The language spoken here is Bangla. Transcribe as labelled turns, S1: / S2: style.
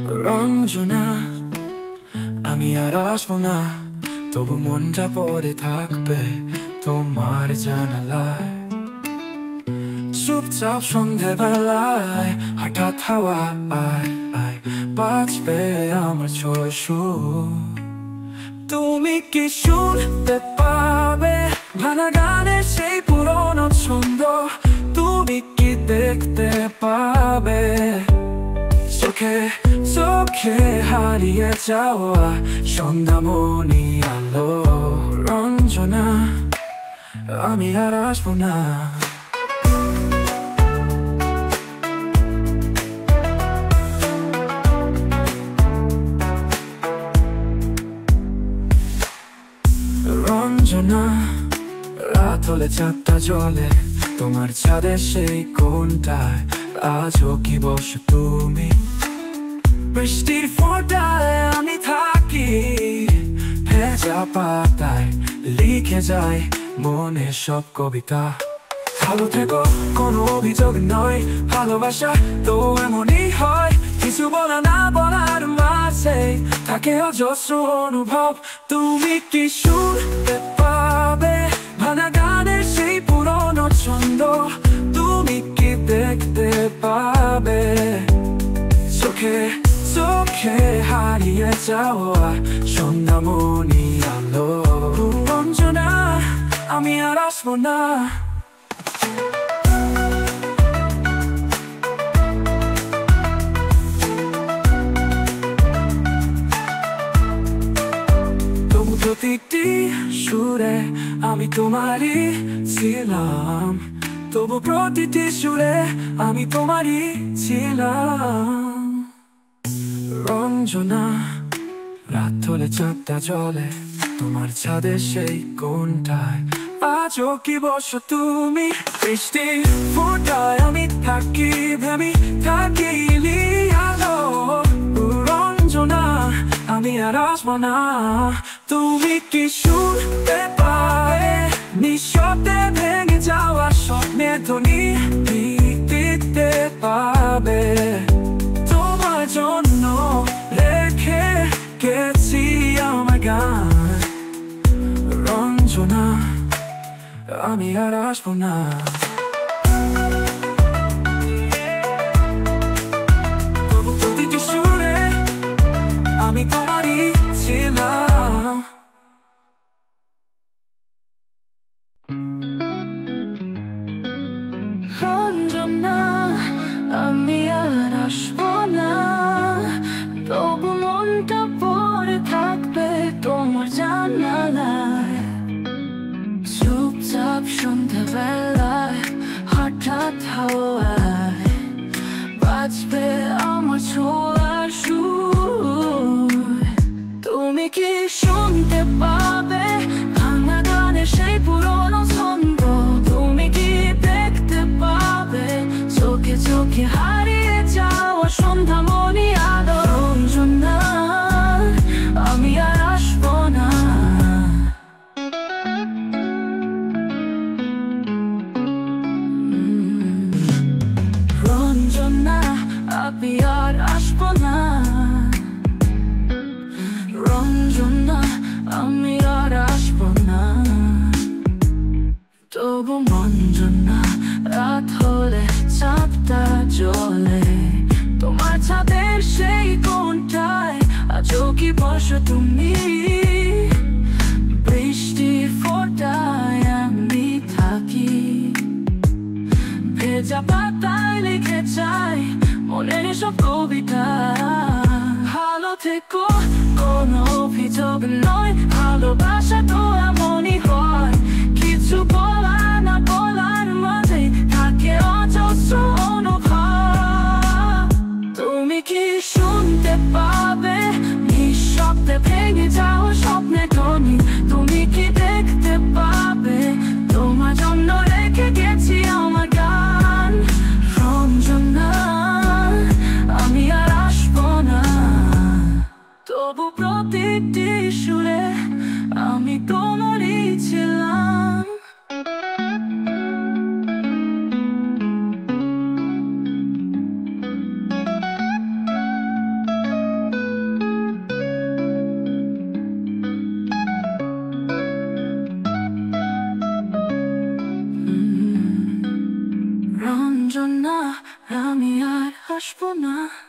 S1: রঞ্জনা, আমি আর আসবো না, তবু মনটা পড়ে থাকবে তোমার জানালায়। চুপচাপ সন্ধেবেলায় হঠাৎ হাওয়া বাজবে আমার ছোঁয়া সুর। তুমি কি শুনতে পাবে ভাঙা গানের সেই পুরনো ছন্দ? তুমি কি দেখতে পাবে চোখে চোখে হারিয়ে যাওয়া সন্ধ্যামণি আলো? রঞ্জনা, আমি আর আসবো না। রঞ্জনা, রাত হলে চাঁদটা জ্বলে তোমার ছাদের সেই কোণটায়। আজও কি বসো তুমি? বৃষ্টির ফোঁটায় আমি থাকি, ভেজা পাতায় লিখে যায় মনের সব কবিতা। ভালো থেকো, কোনো অভিযোগ নয়, ভালোবাসা তো এমনই হয়। কিছু বলা না বলার মাঝে থাকে অজস্র অনুভব। তুমি কি শুনতে পাবে ভাঙা গানের সেই পুরনো ছন্দ? তুমি কি দেখতে পাবে চোখে চোখে হারিয়ে যাওয়া সন্ধ্যামণি আলো? রঞ্জনা, আমি আর আসবো না। প্রতিটি সুরে আমি তোমারই ছিলাম, তবু প্রতিটি সুরে আমি তোমারই ছিলাম। রঞ্জনা, রাত হলে চাঁদটা জ্বলে তোমার ছাদের সেই কোণটায়। আজও কি বসো তুমি? বৃষ্টি ফোঁটায় আমি থাকি, ভেবে থাকি আলো। রঞ্জনা, আমি আর আসবো না। তুমি কি শুনতে পাবে নিঃশব্দে ভেঙে যাওয়া স্বপ্নের ধ্বনি? দিতে পাবে তোমার জন্য রেখে গেছি আমার গান। রঞ্জনা, আমি আর আসবো না। প্রতিটি সুরে আমি তোমারই ছিলাম।
S2: রঞ্জনা, আমি আর আসবো না, তবু মনটা পড়ে থাকবে তোমার জানালায়। চুপচাপ সন্ধ্যাবেলায় হঠাৎ হাওয়ায় বাজবে আমার ছোঁয়ার সুর। তুমি কি শুনতে পাবে ভাঙা গানের সেই পুরনো ছন্দ? তুমি কি দেখতে পাবে চোখে চোখে হারিয়ে যাওয়া সন্ধ্যামণি আলো? রঞ্জনা, আমি আর আসবো না। রঞ্জনা, আমি আর আসবো না। রঞ্জনা, আমি আর আসবো না। তবু রঞ্জনা, রাত হলে চাঁদটা জ্বলে তোমার ছাদের সেই কোণটায়। আজও কি বসো তুমি? বৃষ্টি ফোঁটায় আমি থাকি, ভেজা পাতায় লিখে যাই মনের সব কবিতা। ভালো থেকো, কোনো অভিযোগ নয়, ভালোবাসা তো এমনই হয়। কিছু বলা না বলার মাঝে থাকে অজস্র অনুভব। তুমি কি শুনতে পাবে নিঃশব্দে ভেঙে যাওয়া স্বপ্নের ধ্বনি? তুমি কি দেখতে পাবে তোমার জন্য রেখে গেছি আমার গান? রঞ্জনা, আমি আর আসবো না, তবু প্রতিটি সুরে আমি তোমার না।